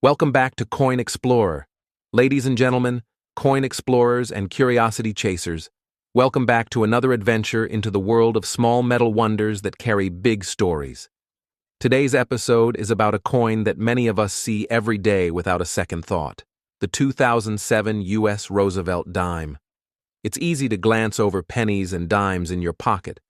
Welcome back to Coin Explorer. Ladies and gentlemen, coin explorers and curiosity chasers, welcome back to another adventure into the world of small metal wonders that carry big stories. Today's episode is about a coin that many of us see every day without a second thought, the 2007 U.S. Roosevelt Dime. It's easy to glance over pennies and dimes in your pocket,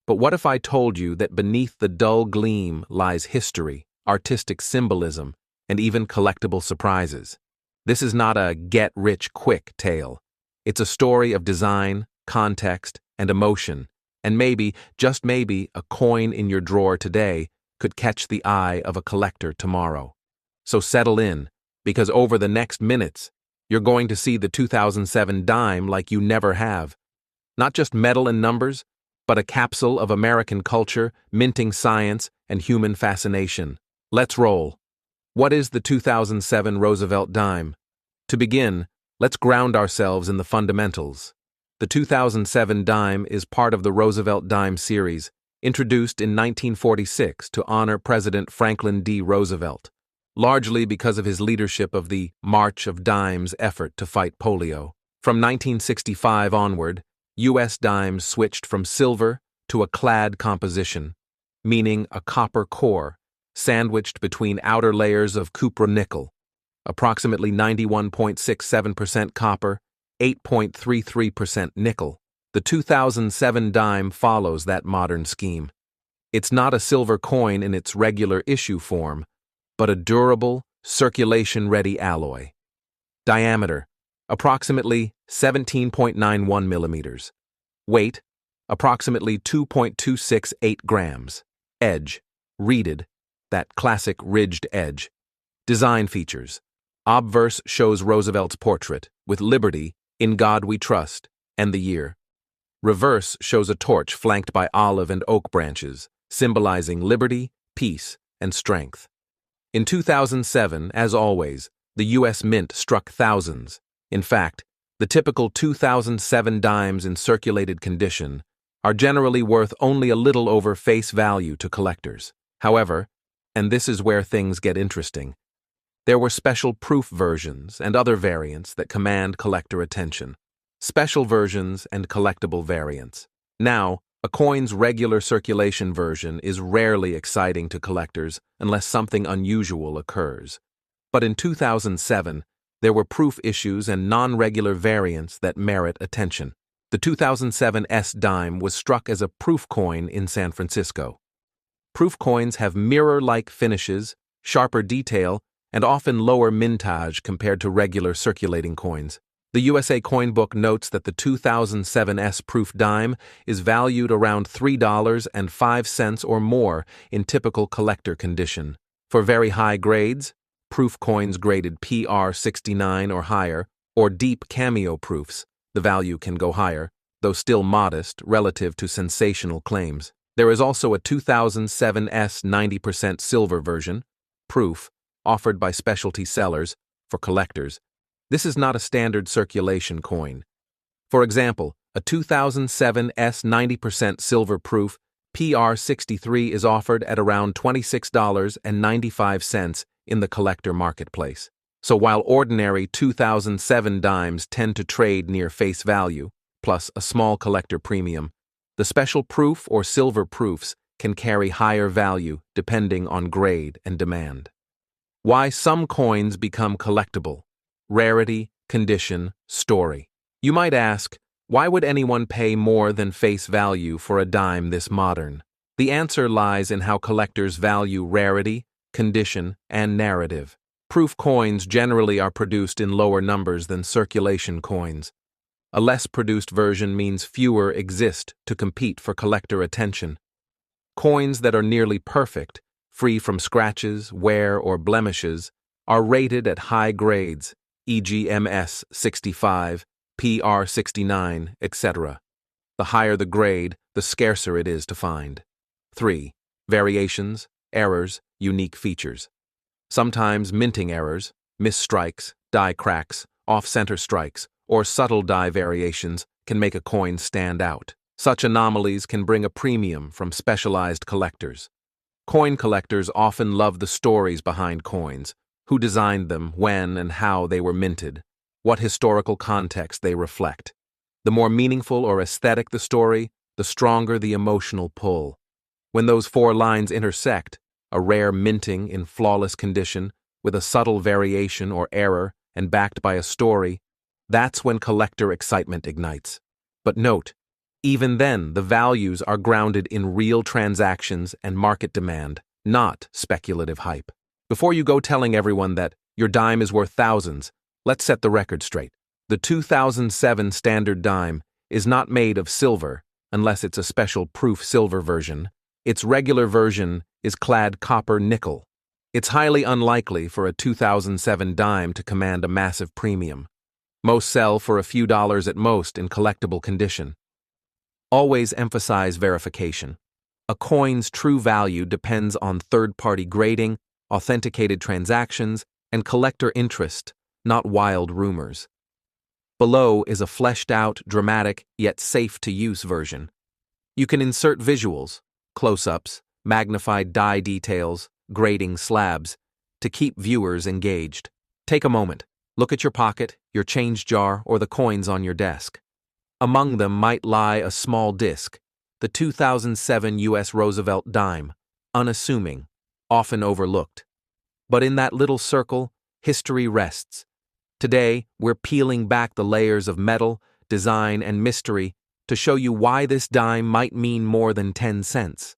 but what if I told you that beneath the dull gleam lies history, artistic symbolism, and even collectible surprises? This is not a get-rich-quick tale. It's a story of design, context, and emotion, and maybe, just maybe, a coin in your drawer today could catch the eye of a collector tomorrow. So settle in, because over the next minutes, you're going to see the 2007 dime like you never have. Not just metal and numbers, but a capsule of American culture, minting science, and human fascination. Let's roll. What is the 2007 Roosevelt Dime? To begin, let's ground ourselves in the fundamentals. The 2007 dime is part of the Roosevelt Dime series, introduced in 1946 to honor President Franklin D. Roosevelt, largely because of his leadership of the March of Dimes effort to fight polio. From 1965 onward, U.S. dimes switched from silver to a clad composition, meaning a copper core, sandwiched between outer layers of cupro-nickel, approximately 91.67% copper, 8.33% nickel. The 2007 dime follows that modern scheme. It's not a silver coin in its regular issue form, but a durable, circulation-ready alloy. Diameter, approximately 17.91 millimeters. Weight, approximately 2.268 grams. Edge, reeded, that classic ridged edge. Design features. Obverse shows Roosevelt's portrait, with Liberty, In God We Trust, and the year. Reverse shows a torch flanked by olive and oak branches, symbolizing liberty, peace, and strength. In 2007, as always, the U.S. Mint struck thousands. In fact, the typical 2007 dimes in circulated condition are generally worth only a little over face value to collectors. However, and this is where things get interesting, there were special proof versions and other variants that command collector attention. Special versions and collectible variants. Now, a coin's regular circulation version is rarely exciting to collectors unless something unusual occurs. But in 2007, there were proof issues and non-regular variants that merit attention. The 2007 S dime was struck as a proof coin in San Francisco. Proof coins have mirror-like finishes, sharper detail, and often lower mintage compared to regular circulating coins. The USA Coin Book notes that the 2007 S proof dime is valued around $3.05 or more in typical collector condition. For very high grades, proof coins graded PR 69 or higher, or deep cameo proofs, the value can go higher, though still modest relative to sensational claims. There is also a 2007 S 90% silver version, proof, offered by specialty sellers, for collectors. This is not a standard circulation coin. For example, a 2007 S 90% silver proof PR 63 is offered at around $26.95 in the collector marketplace. So while ordinary 2007 dimes tend to trade near face value, plus a small collector premium, the special proof or silver proofs can carry higher value depending on grade and demand. Why some coins become collectible. Rarity, condition, story. You might ask, why would anyone pay more than face value for a dime this modern? The answer lies in how collectors value rarity, condition, and narrative. Proof coins generally are produced in lower numbers than circulation coins. A less produced version means fewer exist to compete for collector attention. Coins that are nearly perfect, free from scratches, wear, or blemishes, are rated at high grades, e.g. MS 65, PR 69, etc. The higher the grade, the scarcer it is to find. 3. Variations, errors, unique features. Sometimes minting errors, misstrikes, die cracks, off-center strikes, or subtle die variations can make a coin stand out. Such anomalies can bring a premium from specialized collectors. Coin collectors often love the stories behind coins, who designed them, when and how they were minted, what historical context they reflect. The more meaningful or aesthetic the story, the stronger the emotional pull. When those four lines intersect, a rare minting in flawless condition, with a subtle variation or error, and backed by a story, that's when collector excitement ignites. But note, even then, the values are grounded in real transactions and market demand, not speculative hype. Before you go telling everyone that your dime is worth thousands, let's set the record straight. The 2007 standard dime is not made of silver, unless it's a special proof silver version. Its regular version is clad copper nickel. It's highly unlikely for a 2007 dime to command a massive premium. Most sell for a few dollars at most in collectible condition. Always emphasize verification. A coin's true value depends on third-party grading, authenticated transactions, and collector interest, not wild rumors. Below is a fleshed-out, dramatic, yet safe-to-use version. You can insert visuals, close-ups, magnified die details, grading slabs, to keep viewers engaged. Take a moment. Look at your pocket, your change jar, or the coins on your desk. Among them might lie a small disc, the 2007 U.S. Roosevelt Dime, unassuming, often overlooked. But in that little circle, history rests. Today, we're peeling back the layers of metal, design, and mystery to show you why this dime might mean more than 10 cents.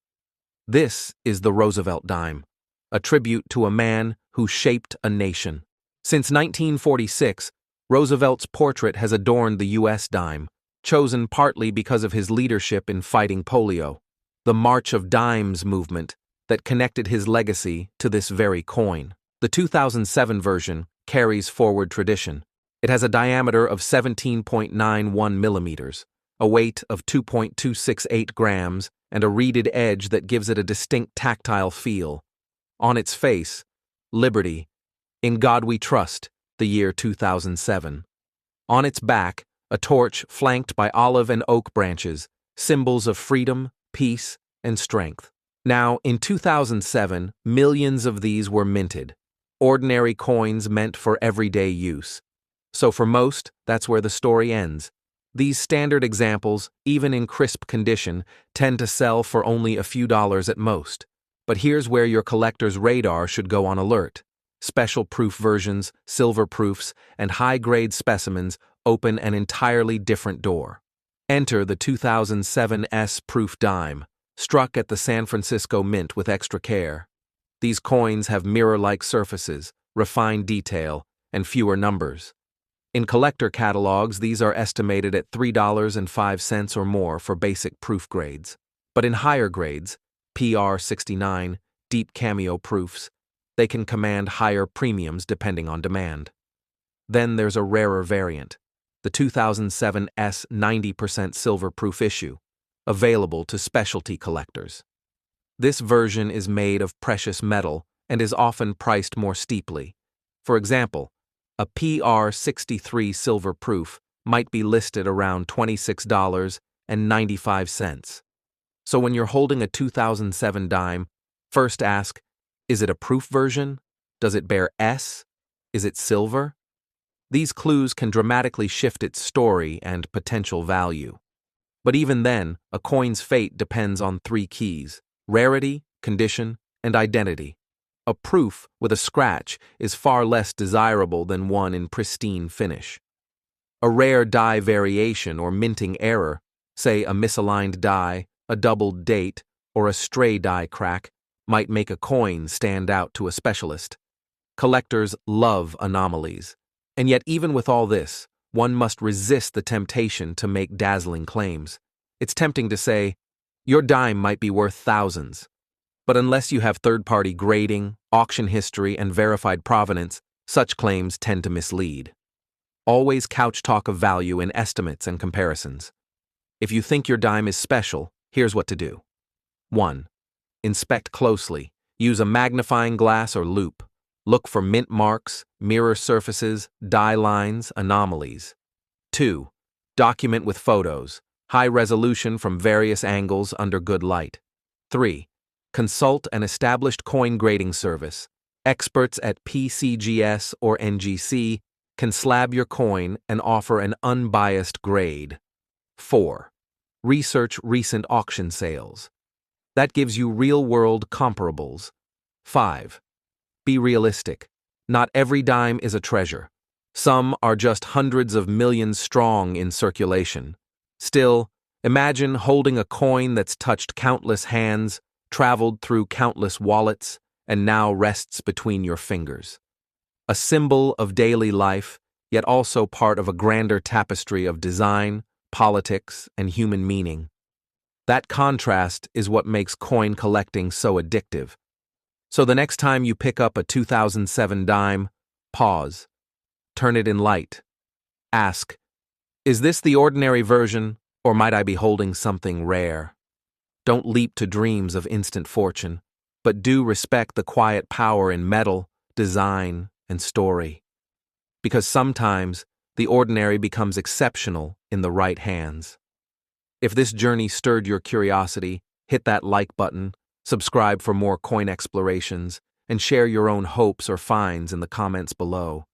This is the Roosevelt Dime, a tribute to a man who shaped a nation. Since 1946, Roosevelt's portrait has adorned the U.S. dime, chosen partly because of his leadership in fighting polio, the March of Dimes movement that connected his legacy to this very coin. The 2007 version carries forward tradition. It has a diameter of 17.91 millimeters, a weight of 2.268 grams, and a reeded edge that gives it a distinct tactile feel. On its face, Liberty, In God We Trust, the year 2007. On its back, a torch flanked by olive and oak branches, symbols of freedom, peace, and strength. Now, in 2007, millions of these were minted, ordinary coins meant for everyday use. So for most, that's where the story ends. These standard examples, even in crisp condition, tend to sell for only a few dollars at most. But here's where your collector's radar should go on alert. Special proof versions, silver proofs, and high-grade specimens open an entirely different door. Enter the 2007 S-proof dime, struck at the San Francisco Mint with extra care. These coins have mirror-like surfaces, refined detail, and fewer numbers. In collector catalogs, these are estimated at $3.05 or more for basic proof grades. But in higher grades, PR69, deep cameo proofs, they can command higher premiums depending on demand. Then there's a rarer variant, the 2007 S 90% silver proof issue, available to specialty collectors. This version is made of precious metal and is often priced more steeply. For example, a PR63 silver proof might be listed around $26.95. So when you're holding a 2007 dime, first ask, is it a proof version? Does it bear S? Is it silver? These clues can dramatically shift its story and potential value. But even then, a coin's fate depends on three keys: rarity, condition, and identity. A proof with a scratch is far less desirable than one in pristine finish. A rare die variation or minting error, say a misaligned die, a doubled date, or a stray die crack, might make a coin stand out to a specialist. Collectors love anomalies. And yet even with all this, one must resist the temptation to make dazzling claims. It's tempting to say, your dime might be worth thousands. But unless you have third-party grading, auction history, and verified provenance, such claims tend to mislead. Always couch talk of value in estimates and comparisons. If you think your dime is special, here's what to do. 1. Inspect closely. Use a magnifying glass or loupe. Look for mint marks, mirror surfaces, die lines, anomalies. 2. Document with photos, high resolution from various angles under good light. 3. Consult an established coin grading service. Experts at PCGS or NGC can slab your coin and offer an unbiased grade. 4. Research recent auction sales. That gives you real-world comparables. 5. Be realistic. Not every dime is a treasure. Some are just hundreds of millions strong in circulation. Still, imagine holding a coin that's touched countless hands, traveled through countless wallets, and now rests between your fingers. A symbol of daily life, yet also part of a grander tapestry of design, politics, and human meaning. That contrast is what makes coin collecting so addictive. So the next time you pick up a 2007 dime, pause. Turn it in light. Ask, is this the ordinary version, or might I be holding something rare? Don't leap to dreams of instant fortune, but do respect the quiet power in metal, design, and story. Because sometimes, the ordinary becomes exceptional in the right hands. If this journey stirred your curiosity, hit that like button, subscribe for more coin explorations, and share your own hopes or finds in the comments below.